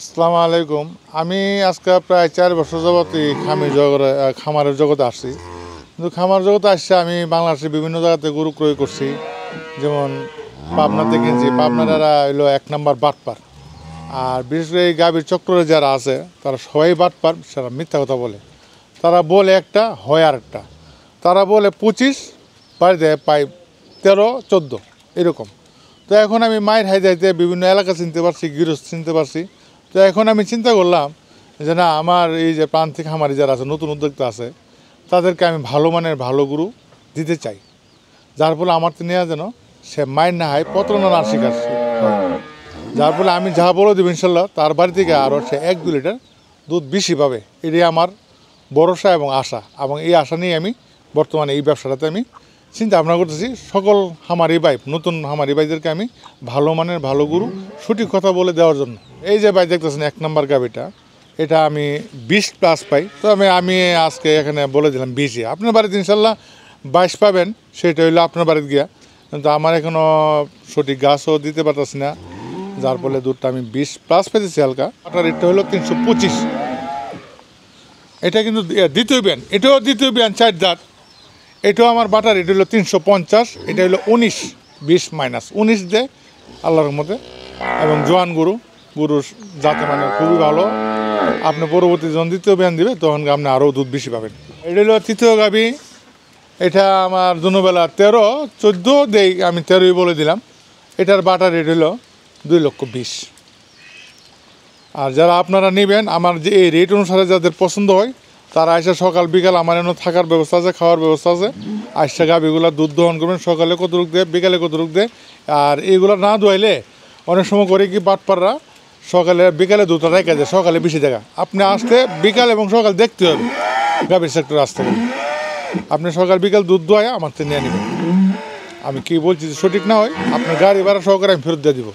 আসসালামু আলাইকুম। আমি আজকে প্রায় 4 বছর যাবত এই খামারের জগতে আসছি। কিন্তু খামার জগতে আসছে আমি বাংলাদেশের বিভিন্ন জায়গাতে গরু ক্রয় করছি। যেমন পাবনাতে কিনছি, পাবনারা হলো 1 নাম্বার বাটপার। আর বিশেষ করে এই গাভীর চক্রে যারা আছে তারা সবাই বাটপার, সেটা মিথ্যা কথা বলে। তারা বলে একটা, হয় আরেকটা। তারা বলে 25, বাড়ি দেয় পাই 13-14 এরকম। তো এখন আমি মায়ের হাইতে বিভিন্ন এলাকা চিনতে পারছি, গৃহস্থ চিনতে পারছি। তো এখন আমি চিন্তা করলাম যে না, আমার এই যে প্রান্তিক খামারি যারা আছে, নতুন উদ্যোক্তা আছে, তাদেরকে আমি ভালো মানের ভালো গরু দিতে চাই, যার ফলে আমার তো নেওয়া যেন সে মায়ের না হয় প্রতারণা না শিকার হয়। যার ফলে আমি যা বলে দেবো ইনশাল্লাহ তার বাড়ি থেকে আরও সে 1-2 লিটার দুধ বেশি পাবে। এটাই আমার ভরসা এবং আশা, এবং এই আশা নিয়ে আমি বর্তমানে এই ব্যবসাটাতে আমি চিন্তা ভাবনা করতেছি। সকল হামারি ভাই, নতুন হামারি ভাইদেরকে আমি ভালো মানের ভালো গরু সঠিক কথা বলে দেওয়ার জন্য। এই যে ভাই দেখতেছেন 1 নাম্বার গাভীটা, এটা আমি 20+ পাই। তো আমি আজকে এখানে বলে দিলাম 20। আপনার বাড়িতে ইনশাল্লাহ 22 পাবেন, সেটা হইলো আপনার বাড়িতে গিয়া। কিন্তু আমার এখনও সঠিক গাছও দিতে পারতেছি না, যার ফলে দুধটা আমি 20+ পেতেছি হালকা। ওটার রেটটা হলো 325। এটা কিন্তু দ্বিতীয় বিয়ান, এটাও দ্বিতীয় বিয়ান, 4 দাঁত। এটাও আমার বাটার রেট হলো 350। এটা হলো 19, 20-19 দেয় আল্লাহর রহমতে। এবং জোয়ান গরুর জাতে মানে খুবই ভালো। আপনি পরবর্তী যখন দ্বিতীয় বিয়ান দিবে তখন আপনি আরও দুধ বেশি পাবেন। এটা হলো তৃতীয় গাভী। এটা আমার দুবেলা 13-14 দেই, আমি 13ই বলে দিলাম। এটার বাটার রেট হলো 2,20,000। আর যারা আপনারা নেবেন, আমার যে এই রেট অনুসারে যাদের পছন্দ হয়, তারা এসে সকাল বিকাল আমার এনে থাকার ব্যবস্থা আছে, খাওয়ার ব্যবস্থা আছে। আসছে গাভীগুলো দুধ দহন করবেন, সকালে কত রূপ দেয়, বিকালে কত রূপ দেয়। আর এইগুলো না দোয়াইলে অনেক সময় করে কি বাটপাররা সকালে বিকালে দুধটা রেখে দেয়, সকালে বেশি জায়গা। আপনি আসতে বিকাল এবং সকাল দেখতে হবে গাভীর সেক্টর আসতে হবে। আপনি সকাল বিকাল দুধ দোয়ায় আমার থেকে নিয়ে নেবেন। আমি কি বলছি সঠিক না হয়, আপনার গাড়ি ভাড়া সহকারে আমি ফেরত দিয়ে দিব।